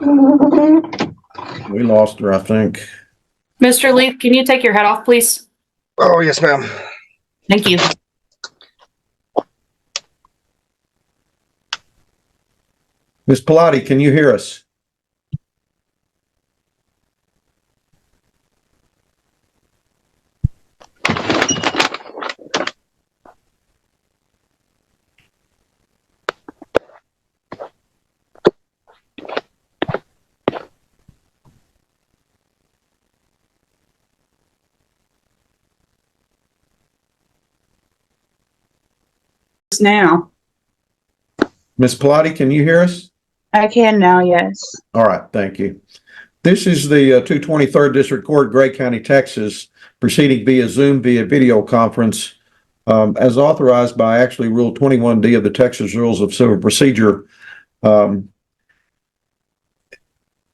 We lost her, I think. Mr. Leith, can you take your head off, please? Oh, yes, ma'am. Thank you. Ms. Pilati, can you hear us? Now. Ms. Pilati, can you hear us? I can now, yes. All right, thank you. This is the 223rd District Court, Gray County, Texas, proceeding via Zoom via video conference as authorized by actually Rule 21D of the Texas Rules of Civil Procedure by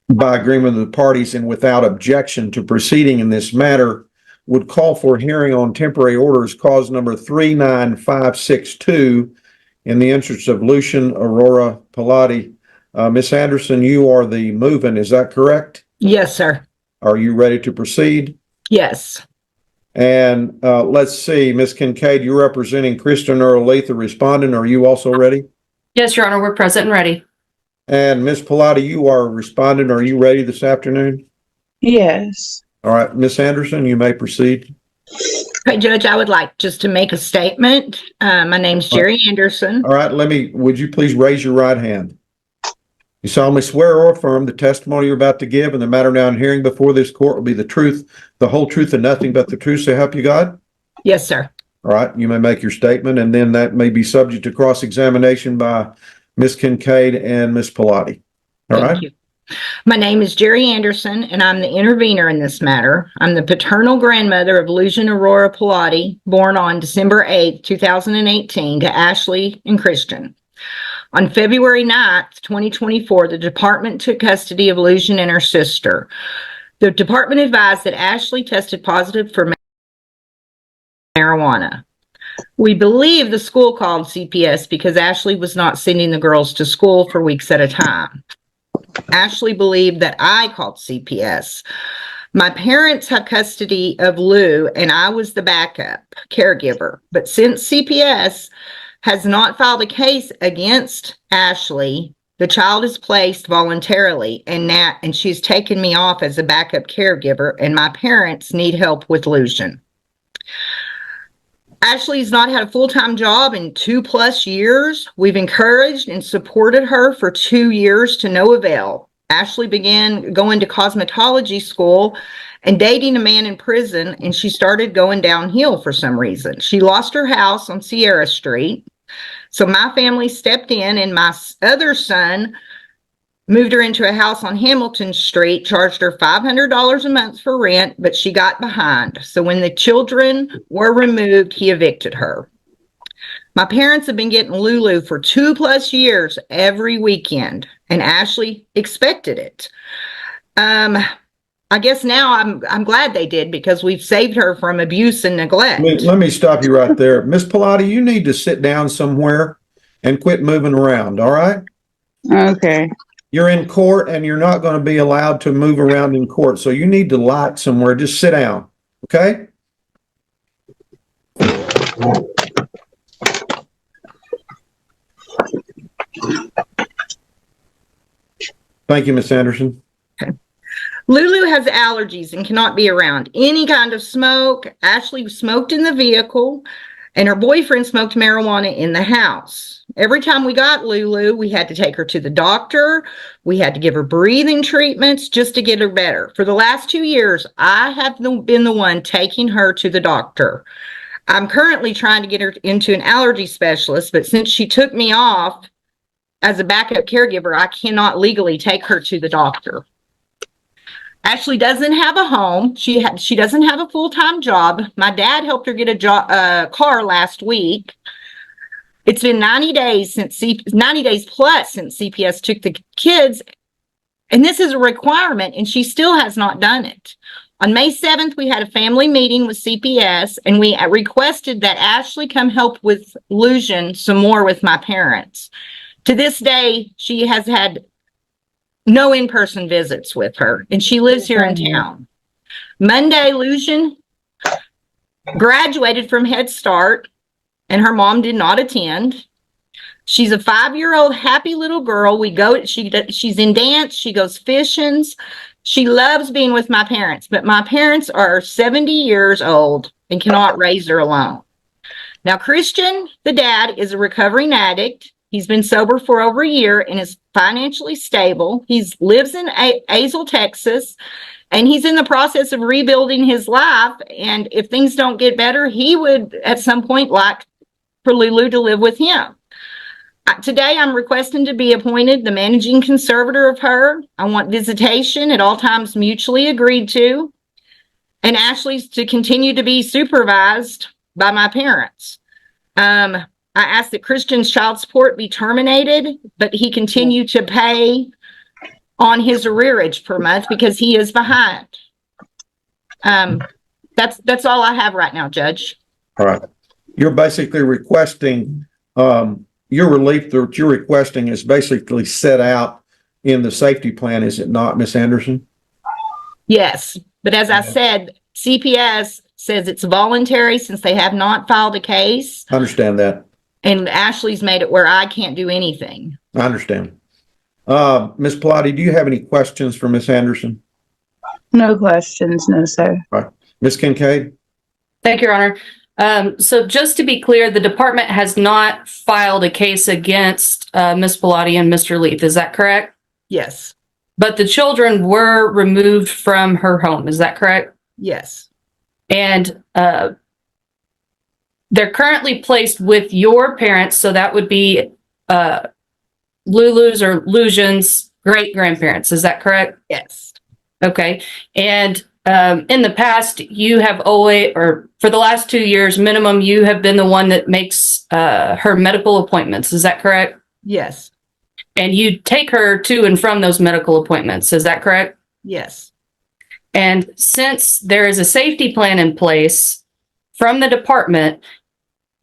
agreement of the parties and without objection to proceeding in this matter would call for hearing on temporary orders cause number 39562 in the interest of Lucian Aurora Pilati. Ms. Anderson, you are the movant, is that correct? Yes, sir. Are you ready to proceed? Yes. And let's see, Ms. Kincaid, you're representing Kristen Earl Leith, the respondent. Are you also ready? Yes, Your Honor, we're present and ready. And Ms. Pilati, you are a respondent. Are you ready this afternoon? Yes. All right, Ms. Anderson, you may proceed. Okay, Judge, I would like just to make a statement. My name's Jerry Anderson. All right, would you please raise your right hand? You solemnly swear or affirm the testimony you're about to give and the matter now in hearing before this court will be the truth, the whole truth, and nothing but the truth, so help you God? Yes, sir. All right, you may make your statement, and then that may be subject to cross-examination by Ms. Kincaid and Ms. Pilati. All right. Thank you. My name is Jerry Anderson, and I'm the intervener in this matter. I'm the paternal grandmother of Lucian Aurora Pilati, born on December 8th, 2018, to Ashley and Christian. On February 9th, 2024, the department took custody of Lucian and her sister. The department advised that Ashley tested positive for marijuana. We believe the school called CPS because Ashley was not sending the girls to school for weeks at a time. Ashley believed that I called CPS. My parents have custody of Lou, and I was the backup caregiver. But since CPS has not filed a case against Ashley, the child is placed voluntarily, and she's taken me off as a backup caregiver, and my parents need help with Lucian. Ashley's not had a full-time job in 2+ years. We've encouraged and supported her for 2 years to no avail. Ashley began going to cosmetology school and dating a man in prison, and she started going downhill for some reason. She lost her house on Sierra Street, so my family stepped in, and my other son moved her into a house on Hamilton Street, charged her $500 a month for rent, but she got behind. So when the children were removed, he evicted her. My parents have been getting Lulu for 2+ years every weekend, and Ashley expected it. I guess now I'm glad they did, because we've saved her from abuse and neglect. Let me stop you right there. Ms. Pilati, you need to sit down somewhere and quit moving around, all right? Okay. You're in court and you're not going to be allowed to move around in court. So you need to light somewhere. Just sit down. Okay? Thank you, Ms. Anderson. Okay. Lulu has allergies and cannot be around any kind of smoke. Ashley smoked in the vehicle, and her boyfriend smoked marijuana in the house. Every time we got Lulu, we had to take her to the doctor. We had to give her breathing treatments just to get her better. For the last 2 years, I have been the one taking her to the doctor. I'm currently trying to get her into an allergy specialist, but since she took me off as a backup caregiver, I cannot legally take her to the doctor. Ashley doesn't have a home. She doesn't have a full-time job. My dad helped her get a car last week. It's been 90 days plus since CPS took the kids, and this is a requirement, and she still has not done it. On May 7th, we had a family meeting with CPS, and we requested that Ashley come help with Lucian some more with my parents. To this day, she has had no in-person visits with her, and she lives here in town. Monday, and she lives here in town. Monday, Lucian graduated from Head Start, and her mom did not attend. She's a 5-year-old happy little girl. She's in dance. She goes fishing. She loves being with my parents, but my parents are 70 years old and cannot raise her alone. Now, Christian, the dad, is a recovering addict. He's been sober for over a year and is financially stable. He lives in Azle, Texas, and he's in the process of rebuilding his life. And if things don't get better, he would at some point like for Lulu to live with him. Today, I'm requesting to be appointed the managing conservator of her. I want visitation at all times mutually agreed to, and Ashley's to continue to be supervised by my parents. I asked that Christian's child support be terminated, but he continue to pay on his arrearage per month because he is behind. That's all I have right now, Judge. All right. You're basically requesting, your relief that you're requesting is basically set out in the safety plan, is it not, Ms. Anderson? Yes, but as I said, CPS says it's voluntary since they have not filed a case. I understand that. And Ashley's made it where I can't do anything. I understand. Ms. Pilati, do you have any questions for Ms. Anderson? No questions, no, sir. All right. Ms. Kincaid? Thank you, Your Honor. So just to be clear, the department has not filed a case against Ms. Pilati and Mr. Leith. Is that correct? Yes. But the children were removed from her home. Is that correct? Yes. And they're currently placed with your parents. So that would be Lulu's or Lucian's great-grandparents. Is that correct? Yes. Okay. And in the past, you have always, or for the last 2 years minimum, you have been the one that makes her medical appointments. Is that correct? Yes. And you take her to and from those medical appointments. Is that correct? Yes. And since there is a safety plan in place from the department,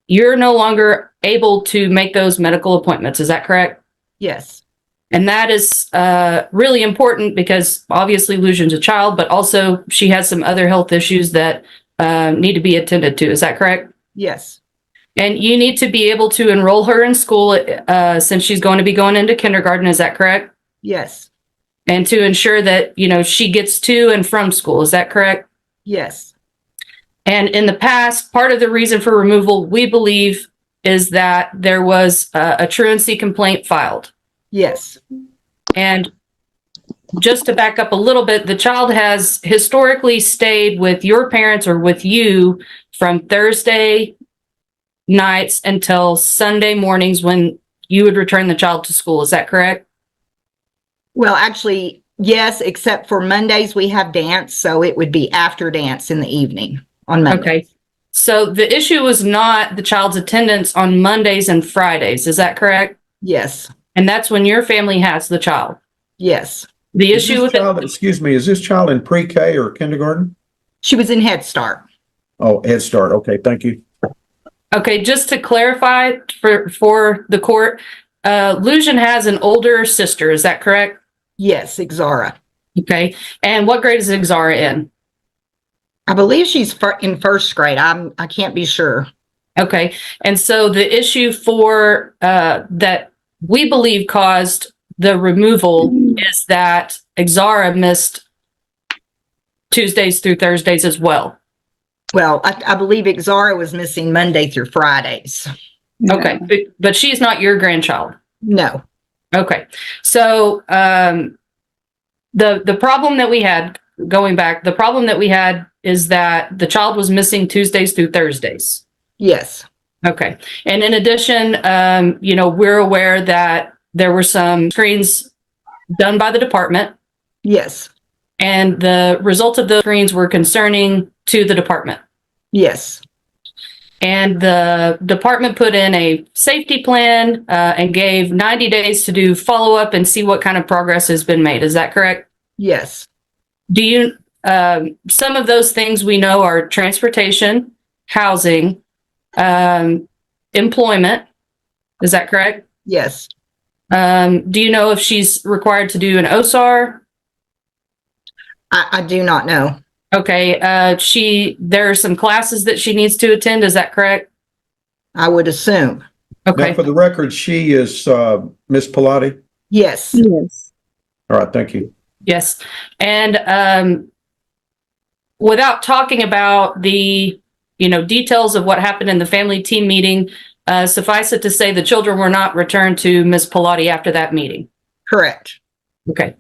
you're no longer able to make those medical appointments. Is that correct? Yes. And that is really important because obviously Lucian's a child, but also she has some other health issues that need to be attended to. Is that correct? Yes. And you need to be able to enroll her in school since she's going to be going into kindergarten. Is that correct? Yes. And to ensure that, she gets to and from school. Is that correct? Yes. And in the past, part of the reason for removal, we believe, is that there was a truancy complaint filed. Yes. And just to back up a little bit, the child has historically stayed with your parents or with you from Thursday nights until Sunday mornings when you would return the child to school. Is that correct? Well, actually, yes, except for Mondays we have dance, so it would be after dance in the evening on Monday. Okay. So the issue was not the child's attendance on Mondays and Fridays. Is that correct? Yes. And that's when your family has the child. Yes. The issue with excuse me, is this child in pre-K or kindergarten? She was in Head Start. Oh, Head Start. Okay, thank you. Okay, just to clarify for the court, Lucian has an older sister. Is that correct? Yes, Exara. Okay. And what grade is Exara in? I believe she's in first grade. I can't be sure. Okay. And so the issue for that we believe caused the removal is that Exara missed Tuesdays through Thursdays as well. Well, I believe Exara was missing Monday through Fridays. Okay. But she's not your grandchild. No. Okay. So the problem that we had, going back, the problem that we had is that the child was missing Tuesdays through Thursdays. Yes. Okay. And in addition, we're aware that there were some screens done by the department. Yes. And the results of those screens were concerning to the department. Yes. And the department put in a safety plan and gave 90 days to do follow-up and see what kind of progress has been made. Is that correct? Yes. Do you, some of those things we know are transportation, housing, employment. Is that correct? Yes. Do you know if she's required to do an OSAR? I do not know. Okay, there are some classes that she needs to attend, is that correct? I would assume. Now, Okay, for the record, she is Miss Pilati. Yes. Yes. All right, thank you. yes. And without talking about the, details of what happened in the family team meeting, suffice it to say the children were not returned to Miss Pilati after that meeting. Correct. Okay.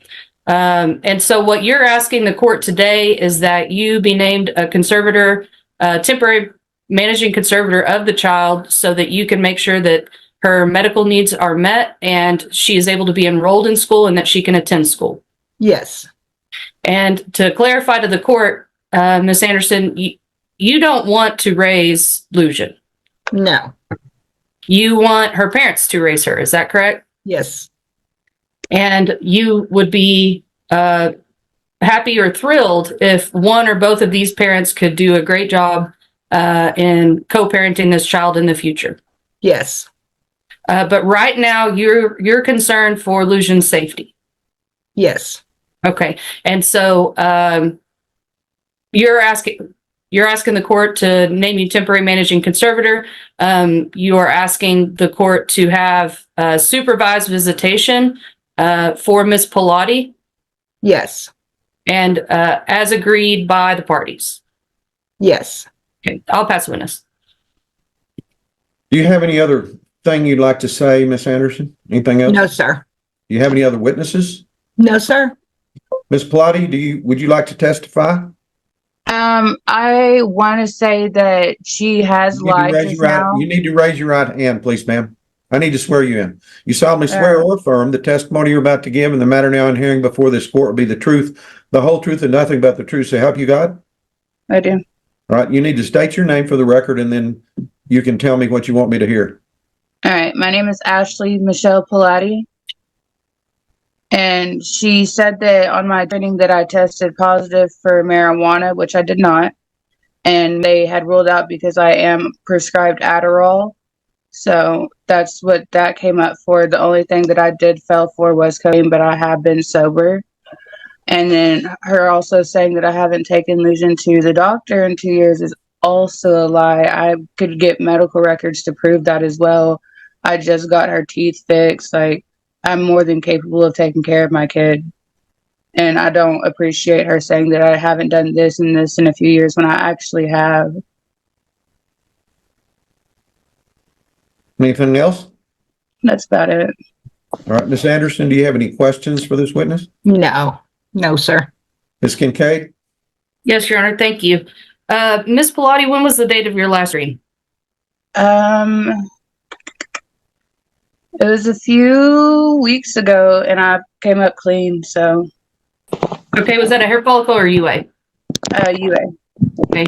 And so what you're asking the court today is that you be named a conservator, temporary managing conservator of the child so that you can make sure that her medical needs are met and she is able to be enrolled in school and that she can attend school. Yes. And to clarify to the court, Ms. Anderson, you don't want to raise Lucian. No. You want her parents to raise her. Is that correct? Yes. And you would be happy or thrilled if one or both of these parents could do a great job in co-parenting this child in the future. Yes. But right now, you're concerned for Lucian's safety. Yes. Okay, and so you're asking the court to name you temporary managing conservator. You are asking the court to have supervised visitation for Ms. Pilati, Yes. and as agreed by the parties. Yes. Okay, I'll pass the witness. Do you have any other thing you'd like to say, Miss Anderson? Anything else? No, sir. Do you have any other witnesses? No, sir. Miss Pilati, would you like to testify? I want to say that she has lied just now. You need to raise your right hand, please, ma'am. I need to swear you in. You solemnly swear or affirm the testimony you're about to give and the matter now in hearing before this court will be the truth, the whole truth, and nothing but the truth. So help you God? I do. All right. You need to state your name for the record, and then you can tell me what you want me to hear. All right. My name is Ashley Michelle Pilati. And she said that on my training that I tested positive for marijuana, which I did not. And they had ruled out because I am prescribed Adderall. So that's what that came up for. The only thing that I did fail for was cocaine, but I have been sober. And then her also saying that I haven't taken Lucian to the doctor in 2 years is also a lie. I could get medical records to prove that as well. I just got her teeth fixed. Like, I'm more than capable of taking care of my kid. And I don't appreciate her saying that I haven't done this and this in a few years when I actually have. Anything else? That's about it. All right. Miss Anderson, do you have any questions for this witness? No. No, sir. Miss Kincaid? Yes, Your Honor. Thank you. Ms. Pilati, when was the date of your last reading? It was a few weeks ago and I came up clean, so Okay, was that a hair follicle or UA? UA. Okay.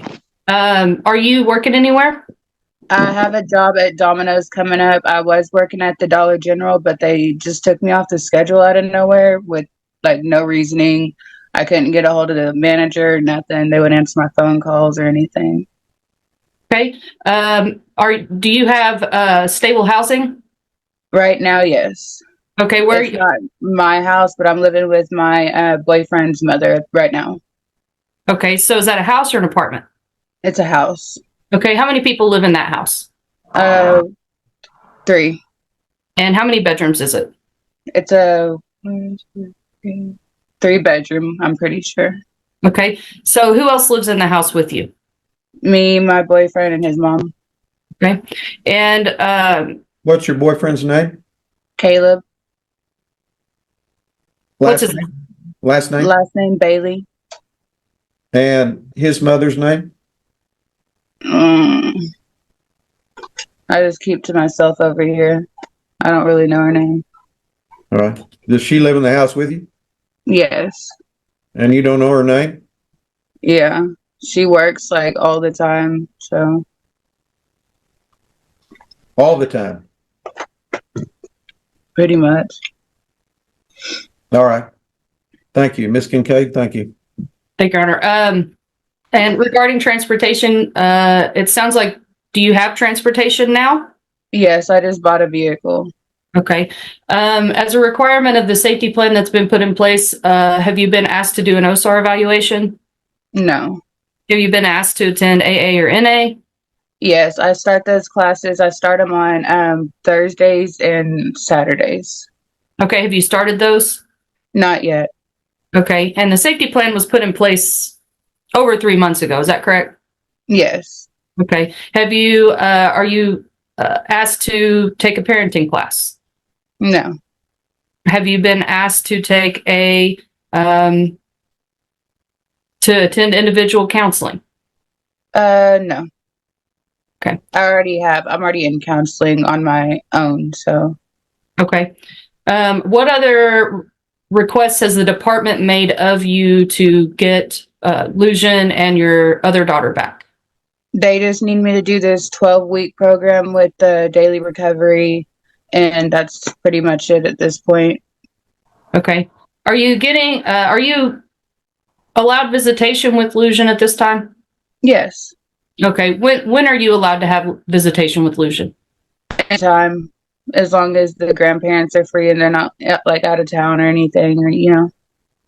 Are you working anywhere? I have a job at Domino's coming up. I was working at the Dollar General, but they just took me off the schedule out of nowhere with like no reasoning. I couldn't get a hold of the manager, nothing. They wouldn't answer my phone calls or anything. Okay. Do you have stable housing? Right now, yes. Okay, where are It's you? not my house, but I'm living with my boyfriend's mother right now. Okay, so is that a house or an apartment? It's a house. Okay, how many people live in that house? 3. And how many bedrooms is it? It's a 3-bedroom, I'm pretty sure. Okay, so who else lives in the house with you? Me, my boyfriend, and his mom. Okay, and What's your boyfriend's name? Caleb. What's his Last name? Last name Bailey. And his mother's name? I just keep to myself over here. I don't really know her name. All right. Does she live in the house with you? Yes. And you don't know her name? Yeah. She works like all the time, so. All the time. Pretty much. All right. Thank you. Miss Kincaid, thank you. Thank you, Your Honor. And regarding transportation, it sounds like, do you have transportation now? Yes, I just bought a vehicle. Okay. As a requirement of the safety plan that's been put in place, have you been asked to do an OSAR evaluation? No. Have you been asked to attend AA or NA? Yes, I start those classes. I start them on Thursdays and Saturdays. Okay. Have you started those? Not yet. Okay. And the safety plan was put in place over 3 months ago. Is that correct? Yes. Okay. Have you, are you asked to take a parenting class? No. Have you been asked to take to attend individual counseling? No. Okay. I'm already in counseling on my own, so. Okay. What other requests has the department made of you to get Lucian and your other daughter back? They just need me to do this 12-week program with the daily recovery, and that's pretty much it at this point. Okay. Are you allowed visitation with Lucian at this time? Yes. Okay. When are you allowed to have visitation with Lucian? Anytime, as long as the grandparents are free and they're not like out of town or anything, or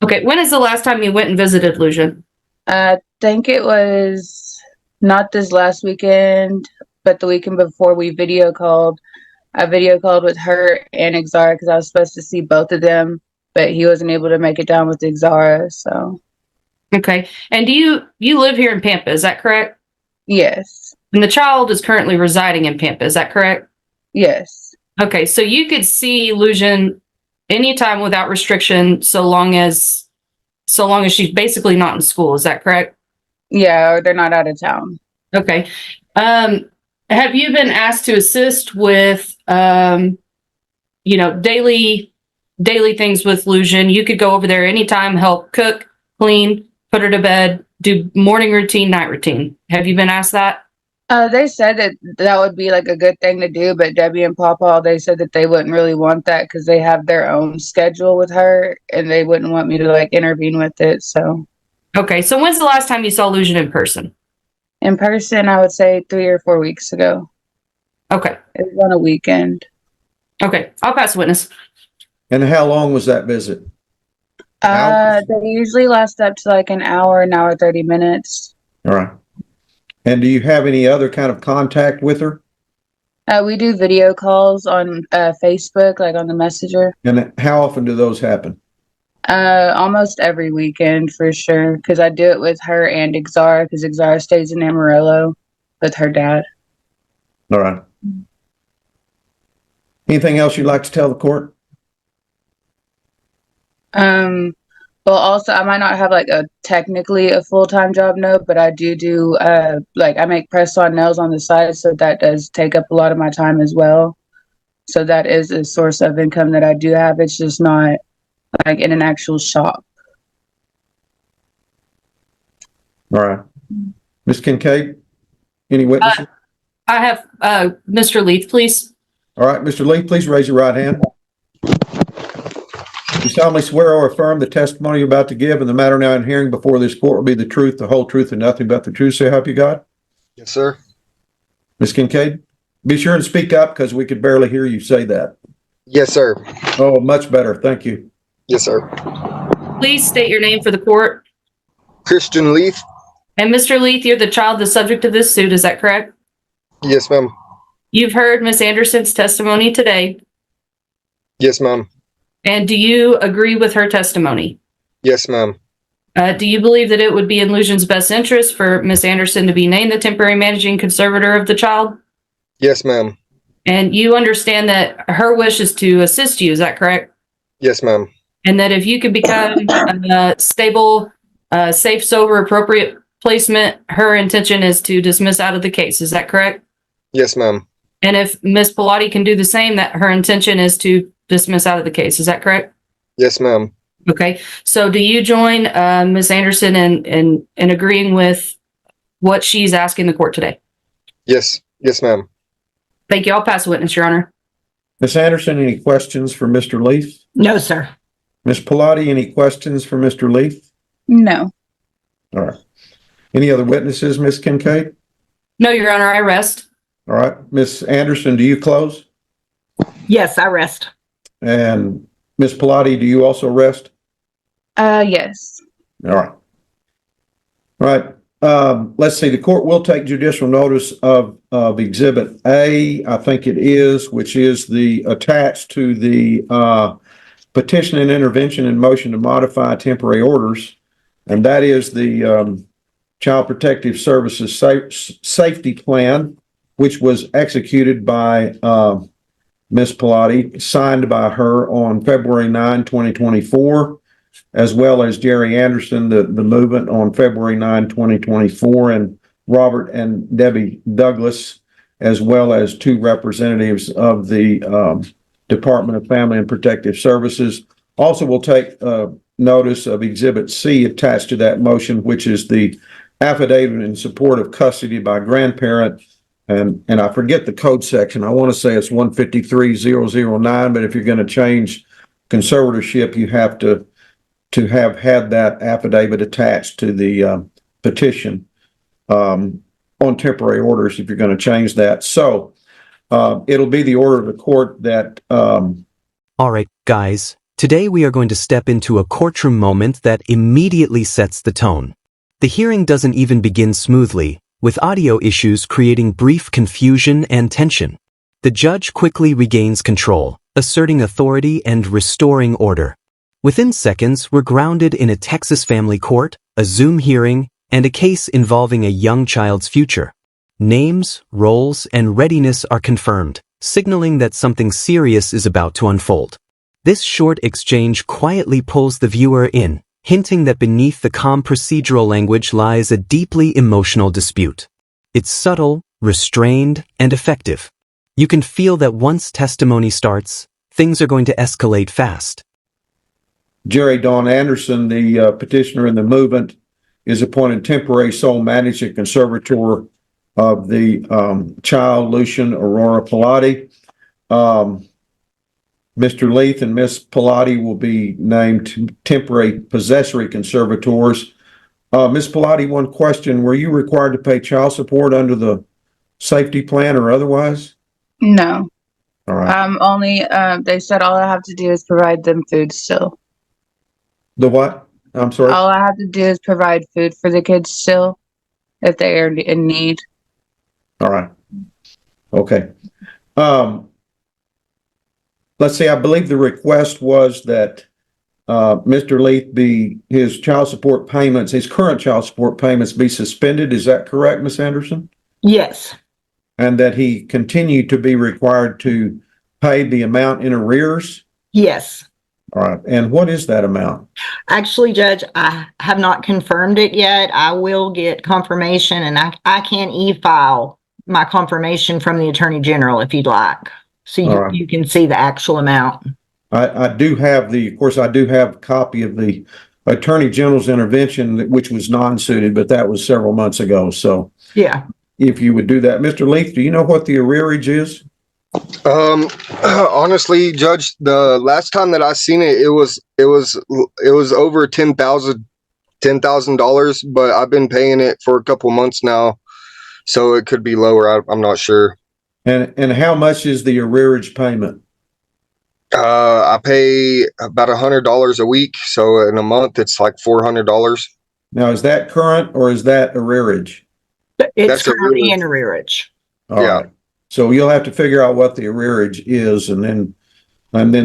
Okay. When is the last time you went and visited Lucian? I think it was not this last weekend, but the weekend before we video called. I video called with her and Exara because I was supposed to see both of them, but he wasn't able to make it down with Exara, so. Okay. And do you live here in Pampa? Is that correct? Yes. And the child is currently residing in Pampa. Is that correct? Yes. Okay. So you could see Lucian anytime without restriction, so long as she's basically not in school. Is that correct? Yeah, or they're not out of town. Okay. Have you been asked to assist with, daily things with Lucian? You could go over there anytime, help cook, clean, put her to bed, do morning routine, night routine. Have you been asked that? They said that would be like a good thing to do, but Debbie and Papa, they said that they wouldn't really want that because they have their own schedule with her and they wouldn't want me to like intervene with it. So Okay. So when's the last time you saw Lucian in person? in person, I would say 3 or 4 weeks ago. Okay. It was on a weekend. Okay. I'll pass the witness. And how long was that visit? They usually last up to like an hour 30 minutes. All right. And do you have any other kind of contact with her? We do video calls on Facebook, like on the Messenger. And how often do those happen? Almost every weekend for sure, because I do it with her and Exara, because Exara stays in Amarillo with her dad. All right. Anything else you'd like to tell the court? Well, also I might not have like technically a full-time job, no, but I do like I make press-on nails on the side, so that does take up a lot of my time as well. So that is a source of income that I do have. It's just not like in an actual shop. All right. Ms. Kincaid, any witnesses? I have Mr. Leith, please. All right, Mr. Lee, please raise your right hand. You solemnly swear or affirm the testimony you're about to give and the matter now in hearing before this court will be the truth, the whole truth, and nothing but the truth. So help you God? Yes, sir. Ms. Kincaid, be sure and speak up because we could barely hear you say that. Yes, sir. Oh, much better. Thank you. Yes, sir. Please state your name for the court. Christian Leith. And Mr. Leith, you're the child, the subject of this suit. Is that correct? Yes, ma'am. You've heard Ms. Anderson's testimony today. Yes, ma'am. And do you agree with her testimony? Yes, ma'am. Do you believe that it would be in Lucian's best interest for Ms. Anderson to be named the temporary managing conservator of the child? Yes, ma'am. And you understand that her wish is to assist you. Is that correct? Yes, ma'am. And that if you could become stable, safe, sober, appropriate placement, her intention is to dismiss out of the case. Is that correct? Yes, ma'am. And if Ms. Pilati can do the same, that her intention is to dismiss out of the case. Is that correct? Yes, ma'am. Okay. So do you join Ms. Anderson in agreeing with what she's asking the court today? Yes. Yes, ma'am. Thank you. I'll pass the witness, Your Honor. Ms. Anderson, any questions for Mr. Leith? No, sir. Ms. Pilati, any questions for Mr. Leith? No. All right. Any other witnesses, Ms. Kincaid? No, Your Honor, I rest. All right. Ms. Anderson, do you close? Yes, I rest. And Ms. Pilati, do you also rest? Yes. All right. All right. Let's see. The court will take judicial notice of Exhibit A, I think it is, which is the attached to the petition and intervention and motion to modify temporary orders. And that is the Child Protective Services Safety Plan, which was executed by Ms. Pilati, signed by her on February 9, 2024, as well as Jerry Anderson, the movement on February 9, 2024, and Robert and Debbie Douglas, as well as two representatives of the Department of Family and Protective Services. Also, we'll take notice of Exhibit C attached to that motion, which is the affidavit in support of custody by grandparent. And I forget the code section. I want to say it's 153009, but if you're going to change conservatorship, you have to have had that affidavit attached to the petition on temporary orders if you're going to change that. So it'll be the order of the court that... All right, guys. Today we are going to step into a courtroom moment that immediately sets the tone. The hearing doesn't even begin smoothly, with audio issues creating brief confusion and tension. The judge quickly regains control, asserting authority and restoring order. Within seconds, we're grounded in a Texas family court, a Zoom hearing, and a case involving a young child's future. Names, roles, and readiness are confirmed, signaling that something serious is about to unfold. This short exchange quietly pulls the viewer in, hinting that beneath the calm procedural language lies a deeply emotional dispute. It's subtle, restrained, and effective. You can feel that once testimony starts, things are going to escalate fast. Jerry Dawn Anderson, the petitioner in the movement, is appointed temporary sole manager conservator of the child, Lucian Aurora Pilati. Mr. Leith and Miss Pilati will be named temporary possessory conservators. Miss Pilati, one question. Were you required to pay child support under the safety plan or otherwise? No. All right. Only, they said all I have to do is provide them food still. The what? I'm sorry? All I have to do is provide food for the kids still if they are in need. All right. Okay. Let's see, I believe the request was that Mr. Leith his child support payments, his current child support payments be suspended. Is that correct, Ms. Anderson? Yes. And that he continue to be required to pay the amount in arrears? Yes. All right. And what is that amount? Actually, Judge, I have not confirmed it yet. I will get confirmation, and I can e-file my confirmation from the Attorney General if you'd like. So you can see the actual amount. I do have I do have a copy of the Attorney General's intervention, which was non-suited, but that was several months ago. So yeah, if you would do that. Mr. Leith, do you know what the arrearage is? Honestly, Judge, the last time that I seen it, it was over $10,000, but I've been paying it for a couple months now, so it could be lower. I'm not sure. And how much is the arrearage payment? I pay about $100 a week, so in a month it's like $400. Now, is that current or is that arrearage? It's currently in arrearage. All right. So you'll have to figure out what the arrearage is, and then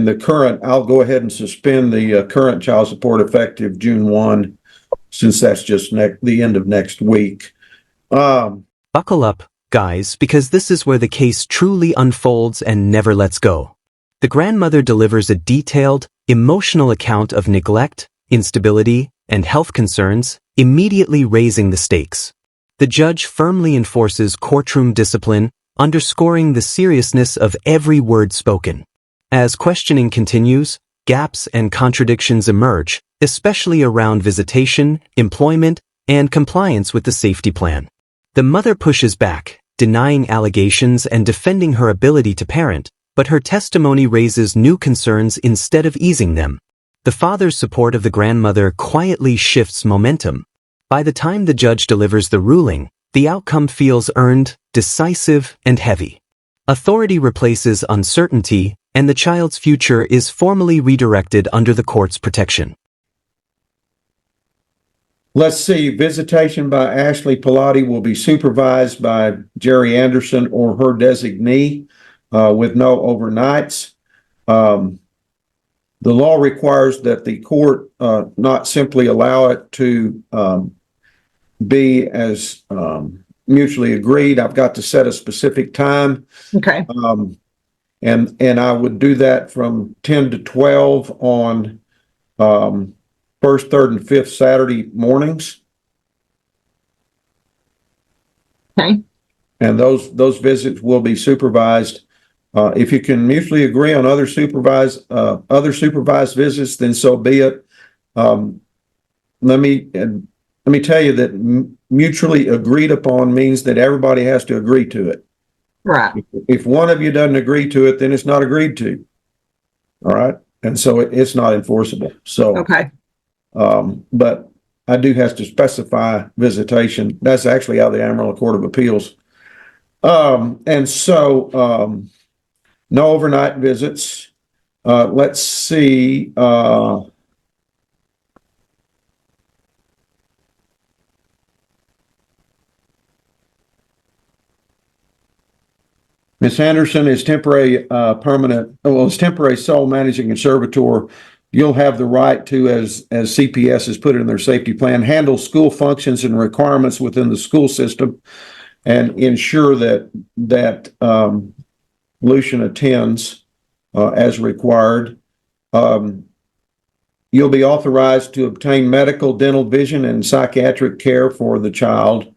the current. I'll go ahead and suspend the current child support effective June 1, since that's just the end of next week. Buckle up, guys, because this is where the case truly unfolds and never lets go. The grandmother delivers a detailed, emotional account of neglect, instability, and health concerns, immediately raising the stakes. The judge firmly enforces courtroom discipline, underscoring the seriousness of every word spoken. As questioning continues, gaps and contradictions emerge, especially around visitation, employment, and compliance with the safety plan. The mother pushes back, denying allegations and defending her ability to parent, but her testimony raises new concerns instead of easing them. The father's support of the grandmother quietly shifts momentum. By the time the judge delivers the ruling, the outcome feels earned, decisive, and heavy. Authority replaces uncertainty, and the child's future is formally redirected under the court's protection. Let's see, visitation by Ashley Pilati will be supervised by Jerry Anderson or her designee with no overnights. The law requires that the court not simply allow it to be as mutually agreed. I've got to set a specific time. Okay. And I would do that from 10 to 12 on first, third, and fifth Saturday mornings. Okay. And those visits will be supervised. If you can mutually agree on other supervised visits, then so be it. Let me tell you that mutually agreed upon means that everybody has to agree to it. Right. If one of you doesn't agree to it, then it's not agreed to. All right. And so it's not enforceable. So, Okay. but I do have to specify visitation. That's actually out of the Amarillo Court of Appeals. And so, no overnight visits. Let's see. Ms. Anderson is temporary sole managing conservator. You'll have the right to, as CPS has put it in their safety plan, handle school functions and requirements within the school system and ensure that Lucian attends as required. You'll be authorized to obtain medical, dental, vision, and psychiatric care for the child.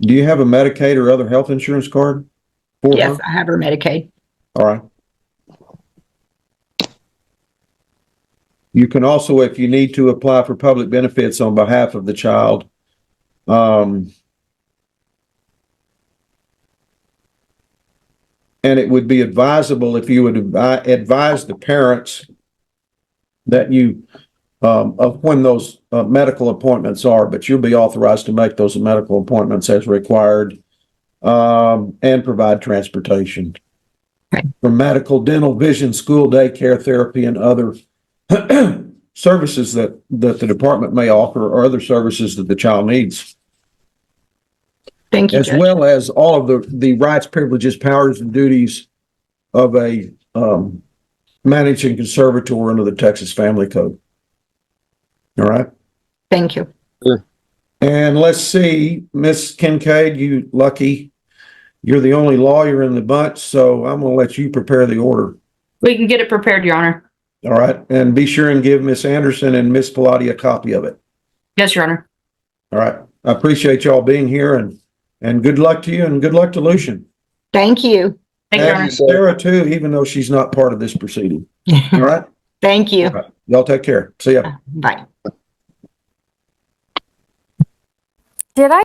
Do you have a Medicaid or other health insurance card for Yes, her? I have her Medicaid. All right. You can also, if you need to, apply for public benefits on behalf of the child. And it would be advisable if you would advise the parents that you of when those medical appointments are, but you'll be authorized to make those medical appointments as required and provide transportation Okay. for medical, dental, vision, school, daycare, therapy, and other services that the department may offer or other services that the child needs. Thank you, As Judge. well as all of the rights, privileges, powers, and duties of a managing conservator under the Texas Family Code. All right. Thank you. And let's see, Miss Kincaid, you lucky. You're the only lawyer in the bunch, so I'm going to let you prepare the order. We can get it prepared, Your Honor. All right. And be sure and give Miss Anderson and Miss Pilati a copy of it. Yes, Your Honor. All right. I appreciate y'all being here and good luck to you and good luck to Lucian. Thank you. Thank you, Your Honor. And Sarah too, even though she's not part of this proceeding. All right. Thank you. All right. Y'all take care. See ya. Bye. Did I